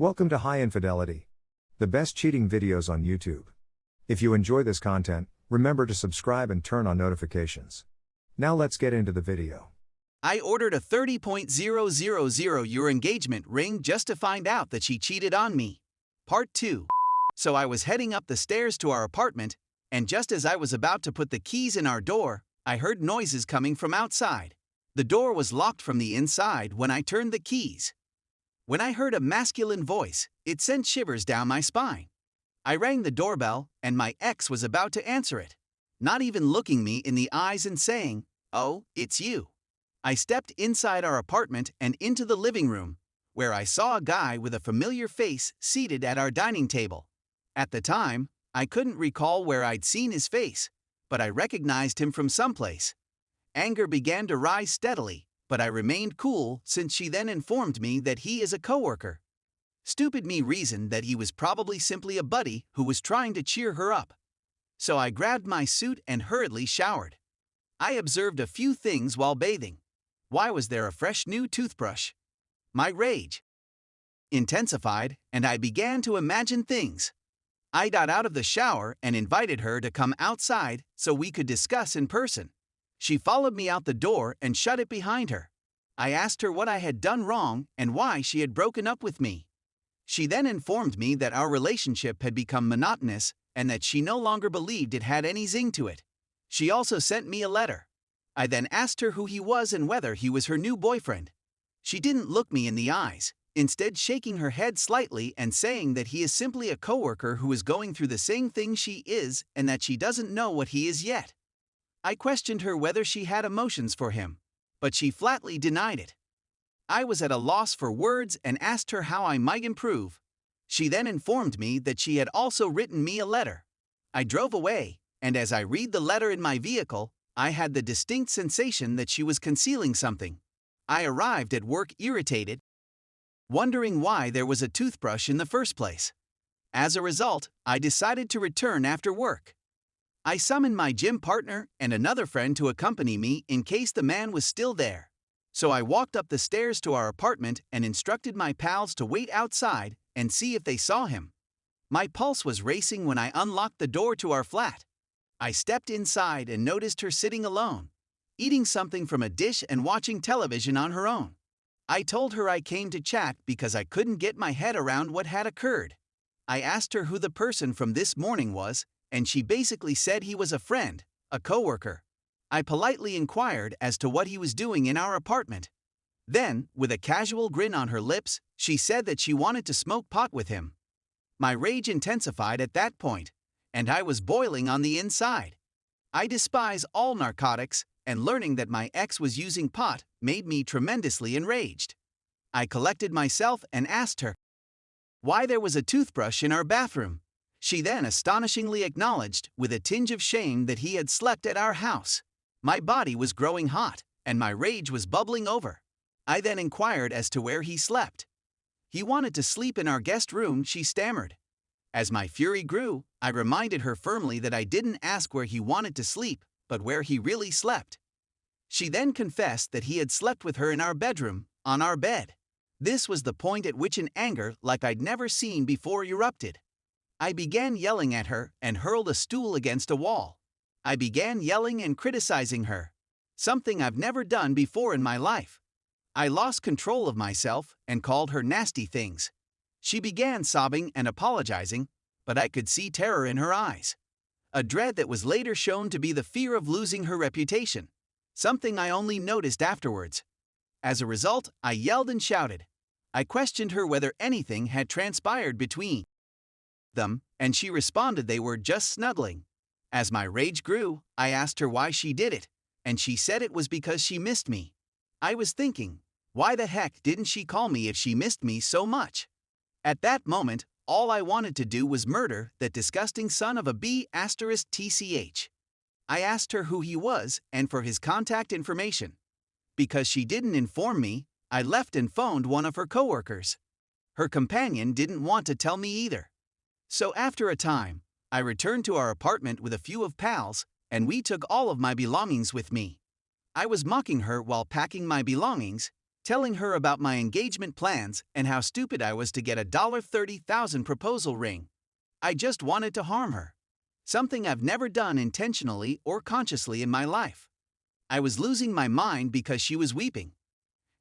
Welcome to High Infidelity, the best cheating videos on YouTube. If you enjoy this content, remember to subscribe and turn on notifications. Now let's get into the video. I ordered a €30,000 engagement ring just to find out that she cheated on me. Part 2. So I was heading up the stairs to our apartment, and just as I was about to put the keys in our door, I heard noises coming from outside. The door was locked from the inside when I turned the keys. When I heard a masculine voice, it sent shivers down my spine. I rang the doorbell, and my ex was about to answer it, not even looking me in the eyes and saying, "Oh, it's you." I stepped inside our apartment and into the living room, where I saw a guy with a familiar face seated at our dining table. At the time, I couldn't recall where I'd seen his face, but I recognized him from someplace. Anger began to rise steadily, but I remained cool since she then informed me that he is a coworker. Stupid me reasoned that he was probably simply a buddy who was trying to cheer her up. So I grabbed my suit and hurriedly showered. I observed a few things while bathing. Why was there a fresh new toothbrush? My rage intensified, and I began to imagine things. I got out of the shower and invited her to come outside so we could discuss in person. She followed me out the door and shut it behind her. I asked her what I had done wrong and why she had broken up with me. She then informed me that our relationship had become monotonous and that she no longer believed it had any zing to it. She also sent me a letter. I then asked her who he was and whether he was her new boyfriend. She didn't look me in the eyes, instead shaking her head slightly and saying that he is simply a coworker who is going through the same thing she is and that she doesn't know what he is yet. I questioned her whether she had emotions for him, but she flatly denied it. I was at a loss for words and asked her how I might improve. She then informed me that she had also written me a letter. I drove away, and as I read the letter in my vehicle, I had the distinct sensation that she was concealing something. I arrived at work irritated, wondering why there was a toothbrush in the first place. As a result, I decided to return after work. I summoned my gym partner and another friend to accompany me in case the man was still there. So I walked up the stairs to our apartment and instructed my pals to wait outside and see if they saw him. My pulse was racing when I unlocked the door to our flat. I stepped inside and noticed her sitting alone, eating something from a dish and watching television on her own. I told her I came to chat because I couldn't get my head around what had occurred. I asked her who the person from this morning was, and she basically said he was a friend, a coworker. I politely inquired as to what he was doing in our apartment. Then, with a casual grin on her lips, she said that she wanted to smoke pot with him. My rage intensified at that point, and I was boiling on the inside. I despise all narcotics, and learning that my ex was using pot made me tremendously enraged. I collected myself and asked her why there was a toothbrush in our bathroom. She then astonishingly acknowledged, with a tinge of shame, that he had slept at our house. My body was growing hot, and my rage was bubbling over. I then inquired as to where he slept. He wanted to sleep in our guest room, she stammered. As my fury grew, I reminded her firmly that I didn't ask where he wanted to sleep, but where he really slept. She then confessed that he had slept with her in our bedroom, on our bed. This was the point at which an anger like I'd never seen before erupted. I began yelling at her and hurled a stool against a wall. I began yelling and criticizing her, something I've never done before in my life. I lost control of myself and called her nasty things. She began sobbing and apologizing, but I could see terror in her eyes. A dread that was later shown to be the fear of losing her reputation, something I only noticed afterwards. As a result, I yelled and shouted. I questioned her whether anything had transpired between them, and she responded they were just snuggling. As my rage grew, I asked her why she did it, and she said it was because she missed me. I was thinking, why the heck didn't she call me if she missed me so much? At that moment, all I wanted to do was murder that disgusting son of a b*tch. I asked her who he was and for his contact information. Because she didn't inform me, I left and phoned one of her coworkers. Her companion didn't want to tell me either. So after a time, I returned to our apartment with a few of pals, and we took all of my belongings with me. I was mocking her while packing my belongings, telling her about my engagement plans and how stupid I was to get a $30,000 proposal ring. I just wanted to harm her. Something I've never done intentionally or consciously in my life. I was losing my mind because she was weeping.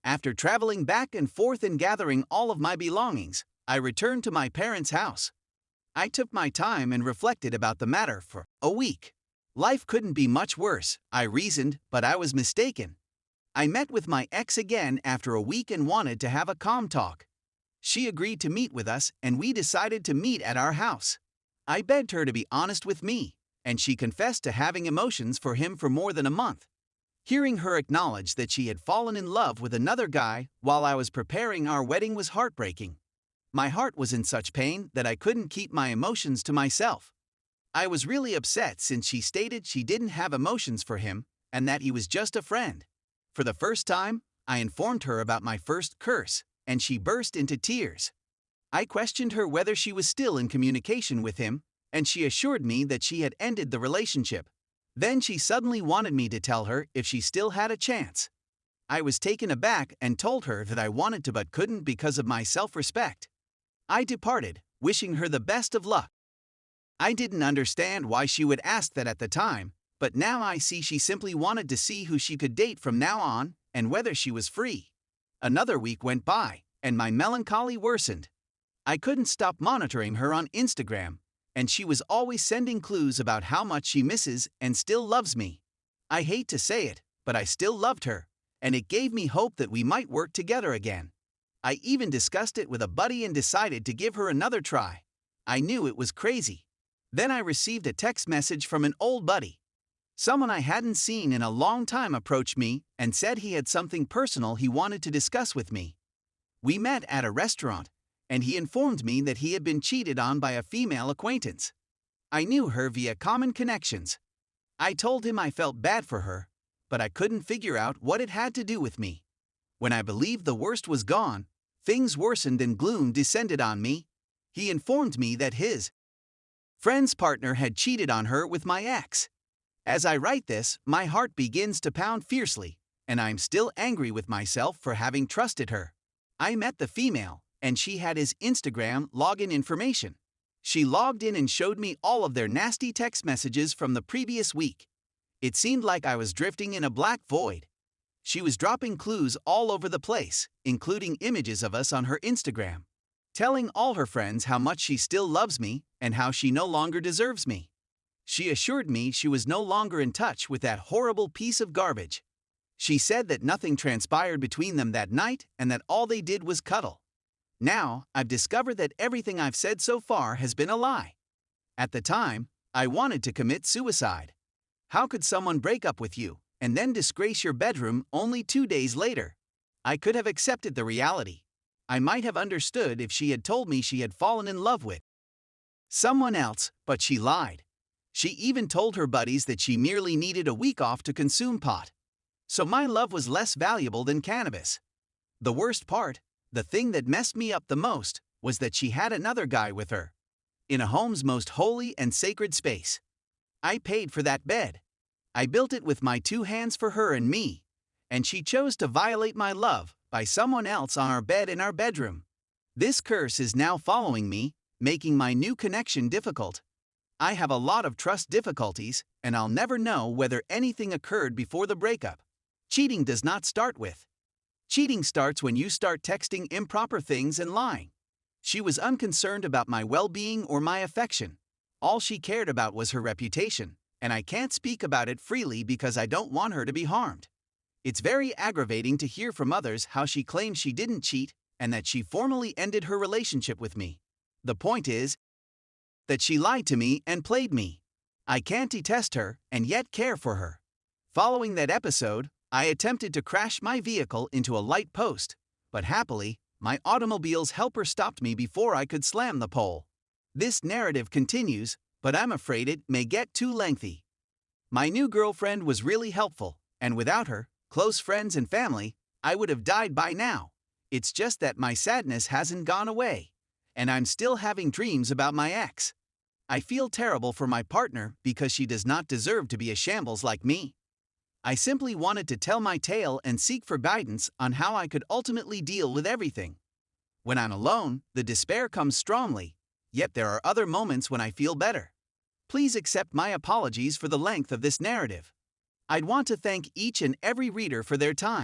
After traveling back and forth and gathering all of my belongings, I returned to my parents' house. I took my time and reflected about the matter for a week. Life couldn't be much worse, I reasoned, but I was mistaken. I met with my ex again after a week and wanted to have a calm talk. She agreed to meet with us and we decided to meet at our house. I begged her to be honest with me, and she confessed to having emotions for him for more than a month. Hearing her acknowledge that she had fallen in love with another guy while I was preparing our wedding was heartbreaking. My heart was in such pain that I couldn't keep my emotions to myself. I was really upset since she stated she didn't have emotions for him and that he was just a friend. For the first time, I informed her about my first curse, and she burst into tears. I questioned her whether she was still in communication with him, and she assured me that she had ended the relationship. Then she suddenly wanted me to tell her if she still had a chance. I was taken aback and told her that I wanted to but couldn't because of my self-respect. I departed, wishing her the best of luck. I didn't understand why she would ask that at the time, but now I see she simply wanted to see who she could date from now on and whether she was free. Another week went by, and my melancholy worsened. I couldn't stop monitoring her on Instagram, and she was always sending clues about how much she misses and still loves me. I hate to say it, but I still loved her, and it gave me hope that we might work together again. I even discussed it with a buddy and decided to give her another try. I knew it was crazy. Then I received a text message from an old buddy. Someone I hadn't seen in a long time approached me and said he had something personal he wanted to discuss with me. We met at a restaurant, and he informed me that he had been cheated on by a female acquaintance. I knew her via common connections. I told him I felt bad for her, but I couldn't figure out what it had to do with me. When I believed the worst was gone, things worsened and gloom descended on me. He informed me that his friend's partner had cheated on her with my ex. As I write this, my heart begins to pound fiercely, and I'm still angry with myself for having trusted her. I met the female, and she had his Instagram login information. She logged in and showed me all of their nasty text messages from the previous week. It seemed like I was drifting in a black void. She was dropping clues all over the place, including images of us on her Instagram, telling all her friends how much she still loves me and how she no longer deserves me. She assured me she was no longer in touch with that horrible piece of garbage. She said that nothing transpired between them that night and that all they did was cuddle. Now, I've discovered that everything I've said so far has been a lie. At the time, I wanted to commit suicide. How could someone break up with you and then disgrace your bedroom only 2 days later? I could have accepted the reality. I might have understood if she had told me she had fallen in love with someone else, but she lied. She even told her buddies that she merely needed a week off to consume pot. So my love was less valuable than cannabis. The worst part, the thing that messed me up the most, was that she had another guy with her. In a home's most holy and sacred space. I paid for that bed. I built it with my 2 hands for her and me. And she chose to violate my love by someone else on our bed in our bedroom. This curse is now following me, making my new connection difficult. I have a lot of trust difficulties, and I'll never know whether anything occurred before the breakup. Cheating does not start with. Cheating starts when you start texting improper things and lying. She was unconcerned about my well-being or my affection. All she cared about was her reputation, and I can't speak about it freely because I don't want her to be harmed. It's very aggravating to hear from others how she claims she didn't cheat and that she formally ended her relationship with me. The point is that she lied to me and played me. I can't detest her and yet care for her. Following that episode, I attempted to crash my vehicle into a light post, but happily, my automobile's helper stopped me before I could slam the pole. This narrative continues, but I'm afraid it may get too lengthy. My new girlfriend was really helpful, and without her, close friends and family, I would have died by now. It's just that my sadness hasn't gone away, and I'm still having dreams about my ex. I feel terrible for my partner because she does not deserve to be a shambles like me. I simply wanted to tell my tale and seek for guidance on how I could ultimately deal with everything. When I'm alone, the despair comes strongly, yet there are other moments when I feel better. Please accept my apologies for the length of this narrative. I'd want to thank each and every reader for their time.